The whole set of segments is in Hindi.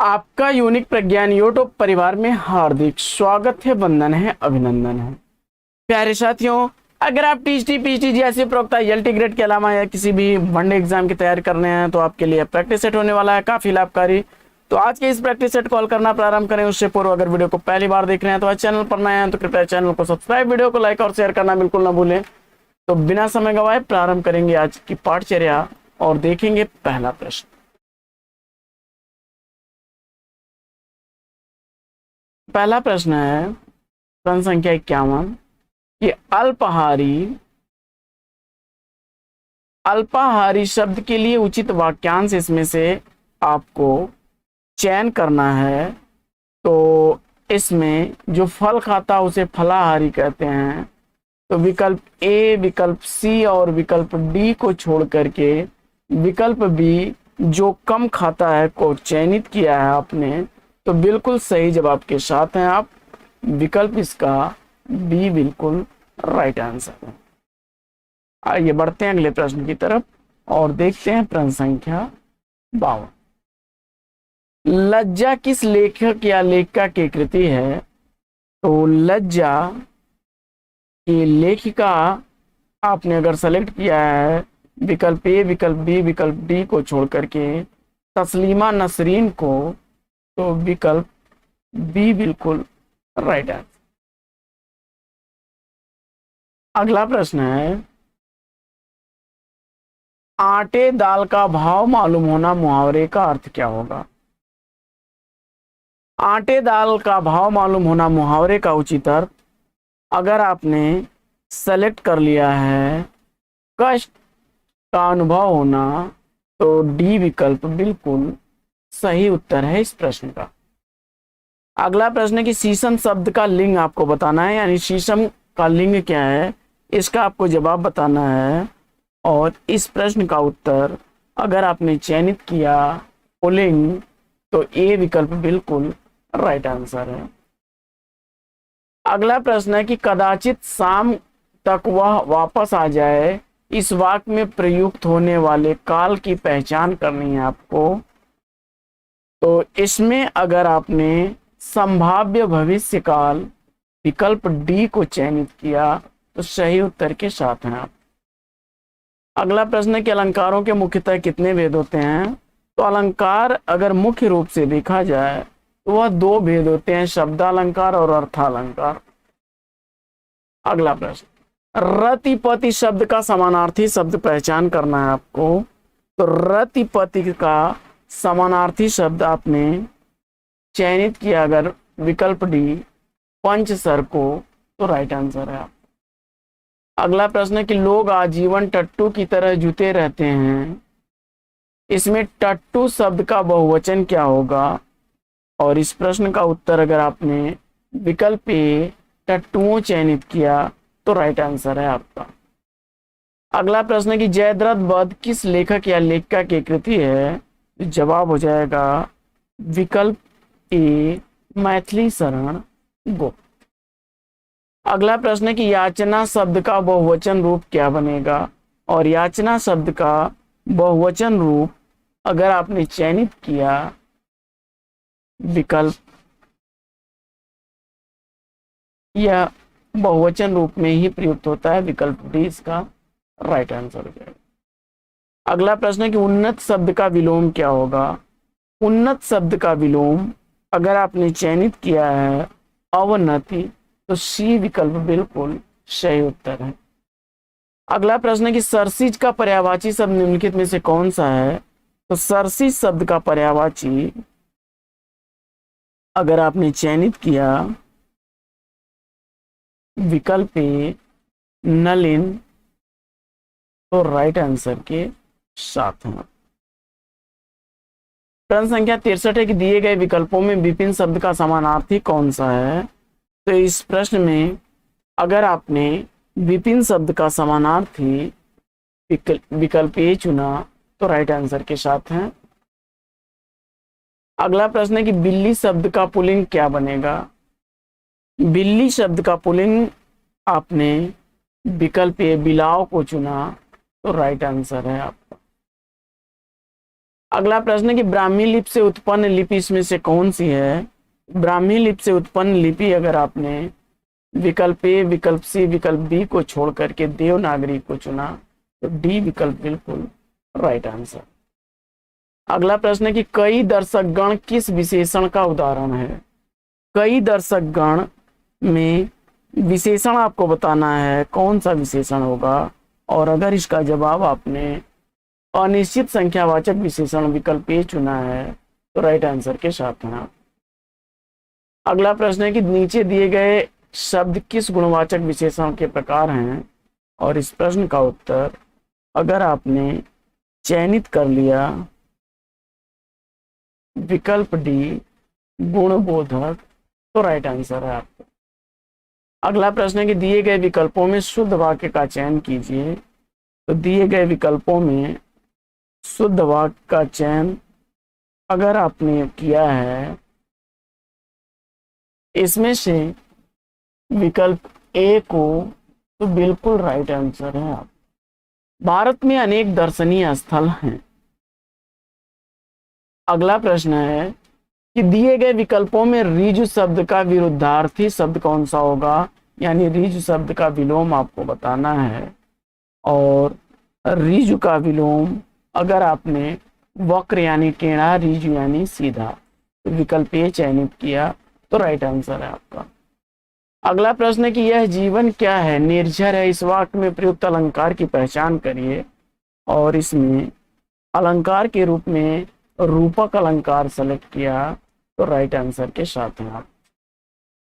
आपका यूनिक प्रज्ञान यूट्यूब परिवार में हार्दिक स्वागत है, वंदन है, अभिनंदन है। प्यारे साथियों, अगर आप टीजीटी पीजीटी जैसे प्रोक्ता एलटी ग्रेड के अलावा या किसी भी वनडे एग्जाम की तैयारी कर रहे हैं तो आपके लिए प्रैक्टिस सेट होने वाला है काफी लाभकारी। तो आज के इस प्रैक्टिस सेट कॉल करना प्रारंभ करें उससे पूर्व अगर वीडियो को पहली बार देख रहे हैं तो आज चैनल पर नए हैं तो कृपया चैनल को सब्सक्राइब, वीडियो को लाइक और शेयर करना बिल्कुल ना भूलें। तो बिना समय गवाए प्रारंभ करेंगे आज की पाठचर्या और देखेंगे पहला प्रश्न। पहला प्रश्न है प्रश्न संख्या 51 कि अल्पाहारी शब्द के लिए उचित वाक्यांश इसमें से आपको चयन करना है। तो इसमें जो फल खाता उसे फलाहारी कहते हैं। तो विकल्प ए, विकल्प सी और विकल्प डी को छोड़ करके विकल्प बी जो कम खाता है को चयनित किया है आपने। तो बिल्कुल सही जवाब के साथ हैं आप। विकल्प इसका बी बिल्कुल राइट आंसर है। आइए बढ़ते हैं अगले प्रश्न की तरफ और देखते हैं प्रश्न संख्या 52। लज्जा किस लेखक या लेखिका की कृति है? तो लज्जा की लेखिका आपने अगर सेलेक्ट किया है विकल्प ए, विकल्प बी, विकल्प डी को छोड़ करके तस्लीमा नसरीन को, तो विकल्प बी बिल्कुल राइट आंसर। अगला प्रश्न है आटे दाल का भाव मालूम होना मुहावरे का अर्थ क्या होगा? आटे दाल का भाव मालूम होना मुहावरे का उचित अर्थ अगर आपने सेलेक्ट कर लिया है कष्ट का अनुभव होना, तो डी विकल्प बिल्कुल सही उत्तर है इस प्रश्न का। अगला प्रश्न है कि शीशम शब्द का लिंग आपको बताना है, यानी शीशम का लिंग क्या है इसका आपको जवाब बताना है। और इस प्रश्न का उत्तर अगर आपने चयनित किया पुल्लिंग, तो ए विकल्प बिल्कुल राइट आंसर है। अगला प्रश्न है कि कदाचित शाम तक वह वापस आ जाए, इस वाक्य में प्रयुक्त होने वाले काल की पहचान करनी है आपको। तो इसमें अगर आपने संभाव्य भविष्य काल विकल्प डी को चयनित किया तो सही उत्तर के साथ हैं आप। अगला प्रश्न है कि अलंकारों के मुख्यतः कितने भेद होते हैं? तो अलंकार अगर मुख्य रूप से देखा जाए तो वह दो भेद होते हैं, शब्दालंकार और अर्थालंकार। अगला प्रश्न, रतिपति शब्द का समानार्थी शब्द पहचान करना है आपको। तो रतिपति का समानार्थी शब्द आपने चयनित किया अगर विकल्प डी पंचसर को, तो राइट आंसर है आप। अगला प्रश्न है कि लोग आजीवन टट्टू की तरह जुटे रहते हैं, इसमें टट्टू शब्द का बहुवचन क्या होगा? और इस प्रश्न का उत्तर अगर आपने विकल्प ए टट्टुओं चयनित किया तो राइट आंसर है आपका। अगला प्रश्न है कि जयद्रथ वध किस लेखक या लेखिका की कृति है? जवाब हो जाएगा विकल्प ए मैथिली शरण गुप्त। अगला प्रश्न है कि याचना शब्द का बहुवचन रूप क्या बनेगा? और याचना शब्द का बहुवचन रूप अगर आपने चयनित किया विकल्प, यह बहुवचन रूप में ही प्रयुक्त होता है, विकल्प डी इसका राइट आंसर हो जाएगा। अगला प्रश्न है कि उन्नत शब्द का विलोम क्या होगा? उन्नत शब्द का विलोम अगर आपने चयनित किया है अवनति, तो सी विकल्प बिल्कुल सही उत्तर है। अगला प्रश्न है कि सरसीज का पर्यायवाची शब्द निम्नलिखित में से कौन सा है? तो सरसीज शब्द का पर्यायवाची अगर आपने चयनित किया विकल्प ए नलिन, तो राइट आंसर के साथ हैं। प्रश्न संख्या 63 है कि दिए गए विकल्पों में विपिन शब्द का समानार्थी कौन सा है? तो इस प्रश्न में अगर आपने विपिन शब्द का समानार्थी विकल्प ए चुना तो राइट आंसर के साथ हैं। अगला प्रश्न है कि बिल्ली शब्द का पुल्लिंग क्या बनेगा? बिल्ली शब्द का पुल्लिंग आपने विकल्प ए बिलाव को चुना तो राइट आंसर है आपका। अगला प्रश्न है कि ब्राह्मी लिपि से उत्पन्न लिपि इसमें से कौन सी है? ब्राह्मी लिपि से उत्पन्न लिपि अगर आपने विकल्प ए, विकल्प सी, विकल्प बी को छोड़ करके देवनागरी को चुना तो डी विकल्प बिल्कुल राइट आंसर। अगला प्रश्न है कि कई दर्शक गण किस विशेषण का उदाहरण है? कई दर्शक गण में विशेषण आपको बताना है, कौन सा विशेषण होगा? और अगर इसका जवाब आपने अनिश्चित संख्यावाचक विशेषण विकल्प ए चुना है तो राइट आंसर के साथ हैं आप। अगला प्रश्न है कि नीचे दिए गए शब्द किस गुणवाचक विशेषण के प्रकार हैं? और इस प्रश्न का उत्तर अगर आपने चयनित कर लिया विकल्प डी गुणबोधक तो राइट आंसर है आपका। अगला प्रश्न है कि दिए गए विकल्पों में शुद्ध वाक्य का चयन कीजिए। तो दिए गए विकल्पों में शुद्ध वाक्य का चयन अगर आपने किया है, इसमें से विकल्प ए को तो बिल्कुल राइट आंसर है आप। भारत में अनेक दर्शनीय स्थल हैं। अगला प्रश्न है कि दिए गए विकल्पों में रिजु शब्द का विरुद्धार्थी शब्द कौन सा होगा? यानी रिजु शब्द का विलोम आपको बताना है। और रिजु का विलोम अगर आपने वक्र यानी टेढ़ा, रिजु यानी सीधा, तो विकल्प ए चयनित किया तो राइट आंसर है आपका। अगला प्रश्न है कि यह जीवन क्या है? निर्झर है। इस वाक्य में प्रयुक्त अलंकार की पहचान करिए और इसमें अलंकार के रूप में रूपक अलंकार सेलेक्ट किया तो राइट आंसर के साथ हैं आप।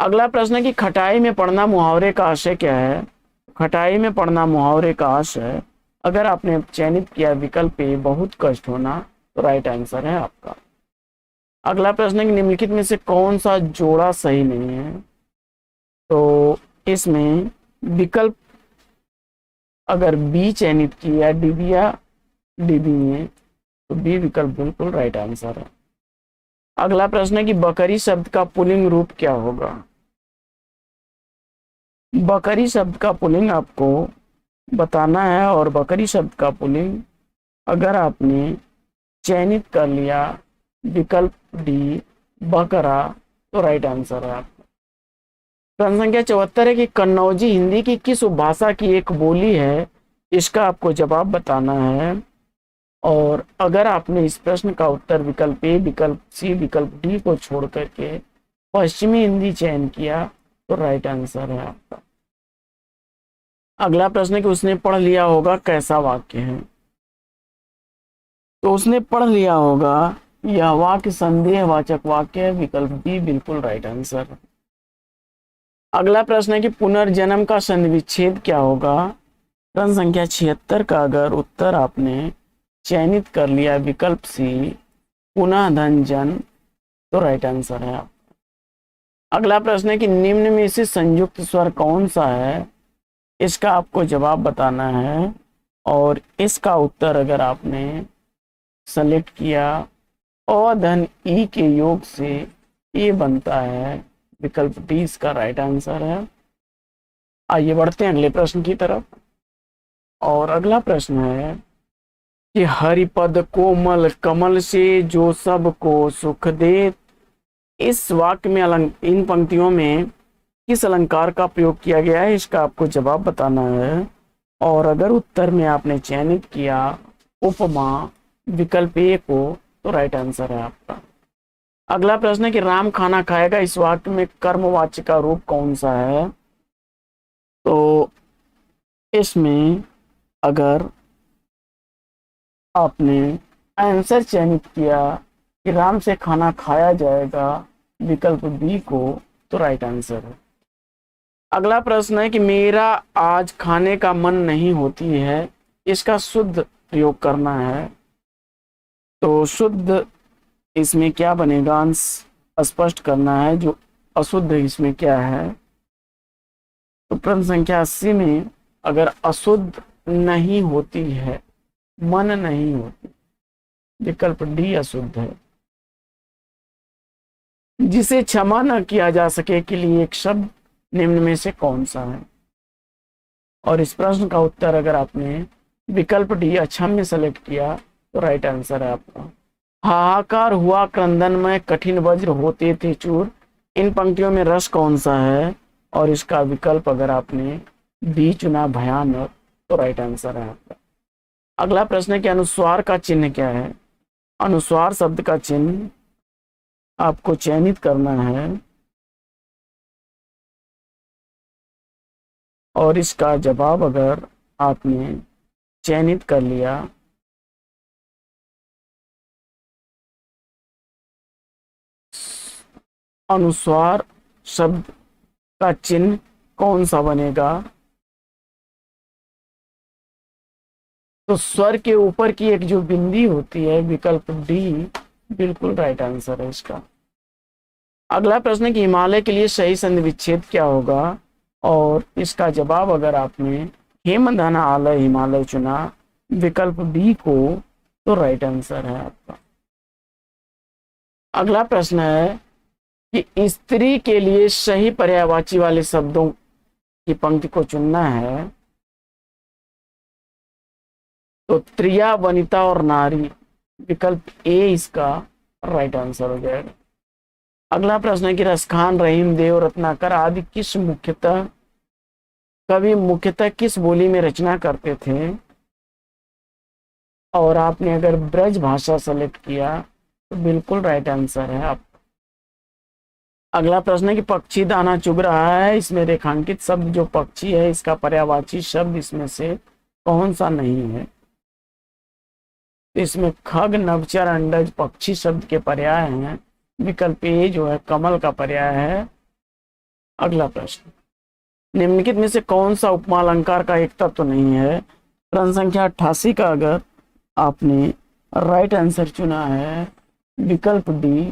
अगला प्रश्न है कि खटाई में पढ़ना मुहावरे का आशय क्या है? खटाई में पढ़ना मुहावरे का आशय अगर आपने चयनित किया विकल्प ए बहुत कष्ट होना तो राइट आंसर है आपका। अगला प्रश्न है कि निम्नलिखित में से कौन सा जोड़ा सही नहीं है? तो इसमें विकल्प अगर बी चयनित किया डिबिया डिबी में तो बी विकल्प बिल्कुल राइट आंसर है। अगला प्रश्न है कि बकरी शब्द का पुल्लिंग रूप क्या होगा? बकरी शब्द का पुल्लिंग आपको बताना है और बकरी शब्द का पुल्लिंग अगर आपने चयनित कर लिया विकल्प डी बकरा तो राइट आंसर है आपका। प्रश्न संख्या 74 है कि कन्नौजी हिंदी की किस उपभाषा की एक बोली है? इसका आपको जवाब बताना है। और अगर आपने इस प्रश्न का उत्तर विकल्प ए, विकल्प सी, विकल्प डी को छोड़ करके पश्चिमी हिंदी चयन किया तो राइट आंसर है आपका। अगला प्रश्न है कि उसने पढ़ लिया होगा कैसा वाक्य है? तो उसने पढ़ लिया होगा यह वाक्य संदेहवाचक वाक्य है, विकल्प बी बिल्कुल राइट आंसर। अगला प्रश्न है कि पुनर्जन्म का संधिविच्छेद क्या होगा? प्रश्न संख्या 76 का अगर उत्तर आपने चयनित कर लिया विकल्प सी पुनः धन जन तो राइट आंसर है आपका। अगला प्रश्न है कि निम्न में से संयुक्त स्वर कौन सा है? इसका आपको जवाब बताना है और इसका उत्तर अगर आपने सेलेक्ट किया अ धन ई के योग से ये बनता है, विकल्प डी इसका राइट आंसर है। आइए बढ़ते हैं अगले प्रश्न की तरफ। और अगला प्रश्न है कि हरिपद कोमल कमल से जो सबको सुख दे। इस वाक्य में इन पंक्तियों में किस अलंकार का प्रयोग किया गया है? इसका आपको जवाब बताना है और अगर उत्तर में आपने चयनित किया उपमा विकल्प ए को तो राइट आंसर है आपका। अगला प्रश्न है कि राम खाना खाएगा। इस वाक्य में कर्मवाच्य का रूप कौन सा है? तो इसमें अगर आपने आंसर चयनित किया कि राम से खाना खाया जाएगा विकल्प बी को तो राइट आंसर है। अगला प्रश्न है कि मेरा आज खाने का मन नहीं होती है। इसका शुद्ध प्रयोग करना है तो शुद्ध इसमें क्या बनेगा अंश स्पष्ट करना है, जो अशुद्ध इसमें क्या है। तो प्रश्न संख्या 80 में अगर अशुद्ध नहीं होती है, मन नहीं होती, विकल्प डी अशुद्ध है। जिसे क्षमा न किया जा सके के लिए एक शब्द निम्न में से कौन सा है? और इस प्रश्न का उत्तर अगर आपने विकल्प डी अक्षम्य सेलेक्ट किया तो राइट आंसर है आपका। हाहाकार हुआ क्रंदन में, कठिन वज्र होते थे चूर। इन पंक्तियों में रस कौन सा है? और इसका विकल्प अगर आपने बी चुना भयानक तो राइट आंसर है आपका। अगला प्रश्न है कि अनुस्वार का चिन्ह क्या है? अनुस्वार शब्द का चिन्ह आपको चयनित करना है और इसका जवाब अगर आपने चयनित कर लिया अनुस्वार शब्द का चिन्ह कौन सा बनेगा? तो स्वर के ऊपर की एक जो बिंदी होती है, विकल्प डी बिल्कुल राइट आंसर है इसका। अगला प्रश्न है कि हिमालय के लिए सही संधि विच्छेद क्या होगा? और इसका जवाब अगर आपने हेमधन आलय हिमालय चुना विकल्प डी को तो राइट आंसर है आपका। अगला प्रश्न है कि स्त्री के लिए सही पर्यायवाची वाले शब्दों की पंक्ति को चुनना है। तो त्रिया, वनिता और नारी विकल्प ए इसका राइट आंसर हो जाएगा। अगला प्रश्न है कि रसखान, रहीम, देव, रत्नाकर आदि किस मुख्यतः कवि मुख्यतः किस बोली में रचना करते थे? और आपने अगर ब्रज भाषा सेलेक्ट किया तो बिल्कुल राइट आंसर है आप। अगला प्रश्न है कि पक्षी दाना चुग रहा है, इसमें रेखांकित शब्द जो पक्षी है इसका पर्यायवाची शब्द इसमें से कौन सा नहीं है? इसमें खग, नभचर, अंडज पक्षी शब्द के पर्याय हैं। विकल्प ए जो है कमल का पर्याय है। अगला प्रश्न, निम्नलिखित में से कौन सा उपमा अलंकार का एक तत्व नहीं है? प्रश्न संख्या 88 का अगर आपने राइट आंसर चुना है विकल्प डी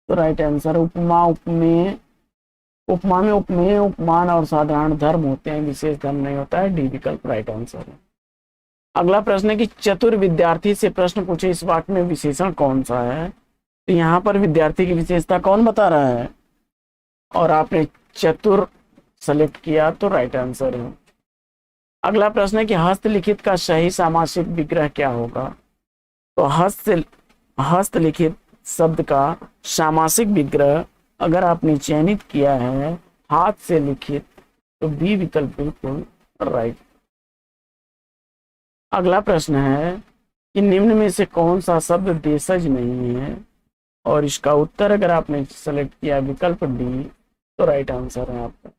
तो राइट आंसर उपमा, उपमेय, उपमा में उपमेय, उपमान और साधारण धर्म होते हैं, विशेष धर्म नहीं होता है। डी विकल्प राइट आंसर है। अगला प्रश्न है कि चतुर विद्यार्थी से प्रश्न पूछे, इस वाक्य में विशेषण कौन सा है? तो यहाँ पर विद्यार्थी की विशेषता कौन बता रहा है? और आपने चतुर सेलेक्ट किया तो राइट आंसर है। अगला प्रश्न है कि हस्तलिखित का सही सामासिक विग्रह क्या होगा? तो हस्तलिखित शब्द का सामासिक विग्रह अगर आपने चयनित किया है हाथ से लिखित तो बी विकल्प बिल्कुल राइट। अगला प्रश्न है कि निम्न में से कौन सा शब्द देशज नहीं है? और इसका उत्तर अगर आपने सेलेक्ट किया विकल्प डी तो राइट आंसर है आपका।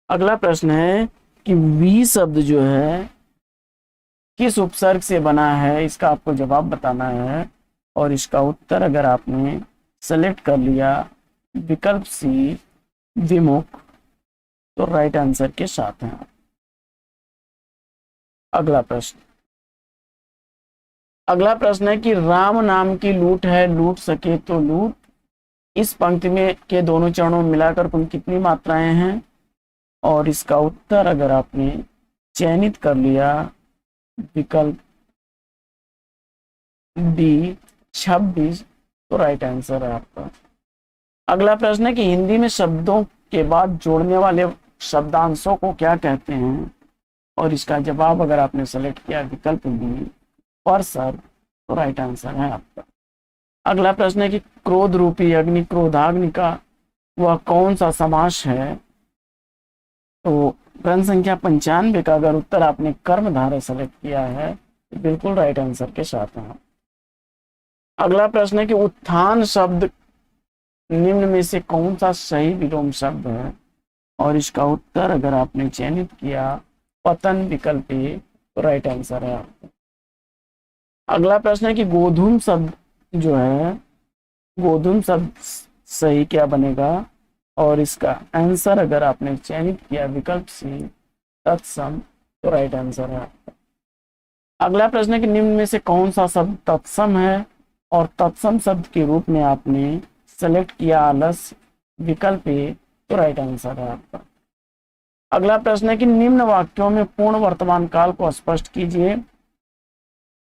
अगला प्रश्न है कि वी शब्द जो है किस उपसर्ग से बना है? इसका आपको जवाब बताना है और इसका उत्तर अगर आपने सेलेक्ट कर लिया विकल्प सी विमुख तो राइट आंसर के साथ है। अगला प्रश्न है कि राम नाम की लूट है, लूट सके तो लूट। इस पंक्ति में के दोनों चरणों में मिलाकर कुल कितनी मात्राएं हैं? और इसका उत्तर अगर आपने चयनित कर लिया विकल्प डी 26 तो राइट आंसर है आपका। अगला प्रश्न है कि हिंदी में शब्दों के बाद जोड़ने वाले शब्दांशों को क्या कहते हैं? और इसका जवाब अगर आपने सेलेक्ट किया विकल्प डी पर सर तो राइट आंसर है आपका। अगला प्रश्न है कि क्रोध रूपी अग्नि, क्रोधाग्नि का वह कौन सा समास है? तो प्रश्न संख्या 95 का अगर उत्तर आपने कर्मधारय सेलेक्ट किया है तो बिल्कुल राइट आंसर के साथ है। अगला प्रश्न है कि उत्थान शब्द निम्न में से कौन सा सही विलोम शब्द है? और इसका उत्तर अगर आपने चयनित किया पतन विकल्प ए तो राइट आंसर है आपका। अगला प्रश्न है कि गोधूम शब्द जो है गोधूम शब्द सही क्या बनेगा? और इसका आंसर अगर आपने चयनित किया विकल्प सी तत्सम तो राइट आंसर है आपका। अगला प्रश्न है कि निम्न में से कौन सा शब्द तत्सम है? और तत्सम शब्द के रूप में आपने सेलेक्ट किया आलस्य विकल्प ए तो राइट आंसर है आपका। अगला प्रश्न है कि निम्न वाक्यों में पूर्ण वर्तमान काल को स्पष्ट कीजिए।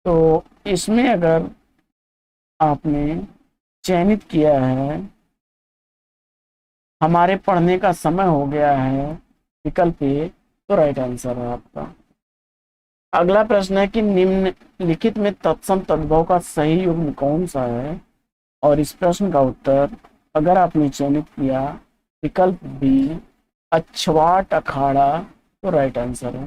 तो इसमें अगर आपने चयनित किया है हमारे पढ़ने का समय हो गया है विकल्प ए तो राइट आंसर है आपका। अगला प्रश्न है कि निम्नलिखित में तत्सम तद्भव का सही युग्म कौन सा है? और इस प्रश्न का उत्तर अगर आपने चयनित किया विकल्प बी अछवाट अखाड़ा तो राइट आंसर है।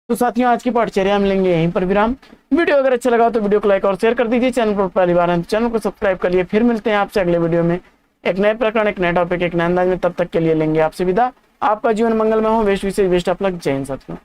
तो साथियों आज की पाठचर्या में लेंगे यहीं पर विराम। वीडियो अगर अच्छा लगा तो वीडियो को लाइक और शेयर कर दीजिए। चैनल पर पहली बार है तो चैनल को सब्सक्राइब कर लिए। फिर मिलते हैं आपसे अगले वीडियो में एक नए प्रकरण, एक नए टॉपिक, एक नए अंदाज में। तब तक के लिए लेंगे आपसे विदा। आपका जीवन मंगलमय हो। बेस्ट विशेष बेस्ट ऑफ लक। जय हिंद साथियों।